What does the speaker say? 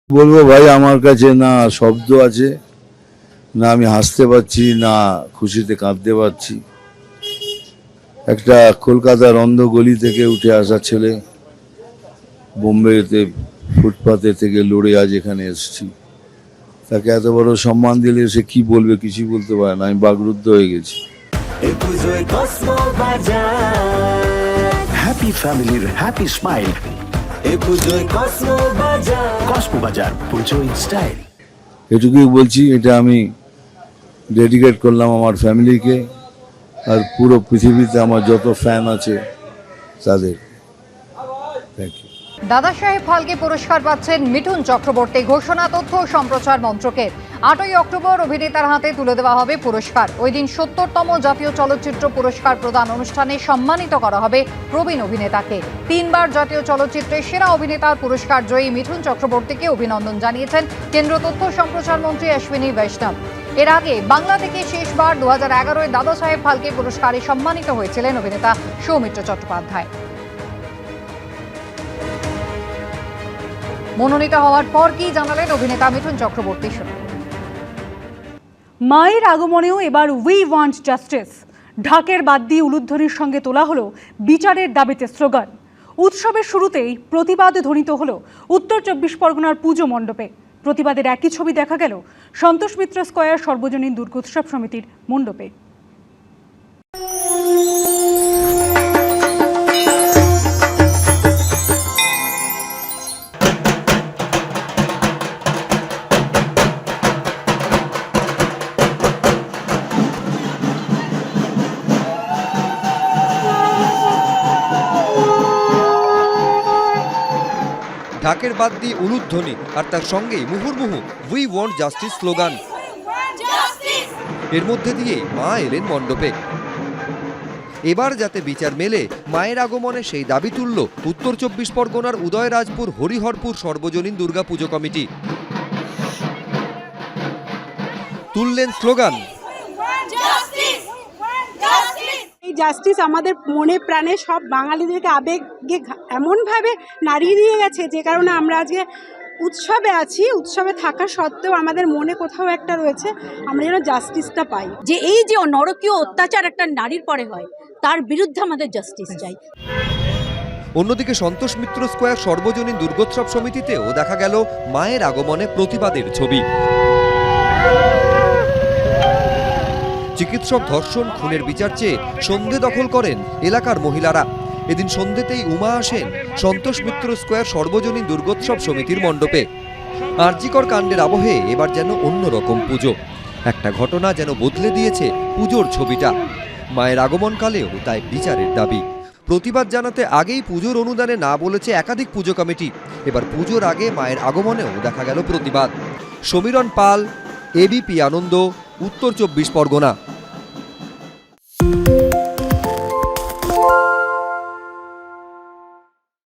বলবো ভাই, আমার কাছে না শব্দ আছে, না আমি হাসতে পারছি, না খুশিতে কাঁদতে পারছি। একটা কলকাতার অন্ধ গলি থেকে উঠে আসা ছেলে, বোম্বেতে ফুটপাতে থেকে লড়ে আজ এখানে এসেছি। তাকে এত বড় সম্মান দিলে সে কি বলবে, কিছুই বলতে পারে না। আমি বাকরুদ্ধ হয়ে গেছি। হ্যাপি ফ্যামিলির হ্যাপি স্মাইল। কসমো বাজার, পুজোয় স্টাইল। এটুকুই বলছি, এটা আমি ডেডিকেট করলাম আমার ফ্যামিলিকে আর পুরো পৃথিবীতে আমার যত ফ্যান আছে তাদের। Thank you. Dadasaheb Phalke পুরস্কার পাচ্ছেন মিঠুন চক্রবর্তী। ঘোষণা তথ্য ও সম্প্রচার মন্ত্রকের। 8ই অক্টোবর অভিনেতার হাতে তুলে দেওয়া হবে পুরস্কার। ওই দিন 70তম জাতীয় চলচ্চিত্র পুরস্কার প্রদান অনুষ্ঠানে সম্মানিত করা হবে প্রবীণ অভিনেতাকে। 3বার জাতীয় চলচ্চিত্রের সেরা অভিনেতার পুরস্কার জয়ী মিঠুন চক্রবর্তীকে অভিনন্দন জানিয়েছেন কেন্দ্র তথ্য সম্প্রচার মন্ত্রী অশ্বিনী বৈষ্ণব। এর আগে বাংলা থেকে শেষবার 2011-এ দাদা সাহেব ফালকে পুরস্কারে সম্মানিত হয়েছিলেন অভিনেতা সৌমিত্র চট্টোপাধ্যায়। মনোনীত হওয়ার পর কি জানালেন অভিনেতা মিঠুন চক্রবর্তী? শুনুন। মায়ের আগমনেও এবার উই ওয়ান্ট জাস্টিস। ঢাকের বাদ দিয়ে উলুধ্বনির সঙ্গে তোলা হলো বিচারের দাবিতে স্লোগান। উৎসবের শুরুতেই প্রতিবাদ ধ্বনিত হলো উত্তর 24 পরগনার পুজো মণ্ডপে। প্রতিবাদের একই ছবি দেখা গেল সন্তোষ মিত্র স্কয়ার সর্বজনীন দুর্গোৎসব সমিতির মণ্ডপে। ঢাকের বাদ দিয়ে উলুধ্বনি আর তার সঙ্গেই মুহুর্মুহু উই ওয়ান্ট জাস্টিস স্লোগান। এর মধ্যে দিয়ে মা এলেন মণ্ডপে। এবার যাতে বিচার মেলে, মায়ের আগমনে সেই দাবি তুলল উত্তর 24 পরগনার উদয়রাজপুর হরিহরপুর সর্বজনীন দুর্গাপুজো কমিটি। তুললেন স্লোগান। এই জাস্টিস আমাদের মনে প্রাণে সব বাঙালিদেরকে আবেগে এমনভাবে নাড়িয়ে দিয়ে গেছে, যে কারণে আমরা আজকে উৎসবে আছি। উৎসবে থাকা সত্ত্বেও আমাদের মনে কোথাও একটা রয়েছে, আমরা যেন জাস্টিসটা পাই। যে এই যে নরকীয় অত্যাচার একটা নারীর পরে হয়, তার বিরুদ্ধে আমাদের জাস্টিস চাই। অন্যদিকে সন্তোষ মিত্র স্কয়ার সর্বজনীন দুর্গোৎসব সমিতিতেও দেখা গেল মায়ের আগমনে প্রতিবাদের ছবি। চিকিৎসক ধর্ষণ খুনের বিচার চেয়ে সন্ধে দখল করেন এলাকার মহিলারা। এদিন সন্ধেতেই উমা আসেন সন্তোষ মিত্র স্কয়ার সর্বজনীন দুর্গোৎসব সমিতির মণ্ডপে। আরজিকর কাণ্ডের আবহে এবার যেন অন্যরকম পুজো। একটা ঘটনা যেন বদলে দিয়েছে পুজোর ছবিটা। মায়ের আগমনকালেও তাই বিচারের দাবি। প্রতিবাদ জানাতে আগেই পুজোর অনুদানে না বলেছে একাধিক পুজো কমিটি। এবার পুজোর আগে মায়ের আগমনেও দেখা গেল প্রতিবাদ। সমীরণ পাল, এবিপি আনন্দ, উত্তর 24 পরগনা।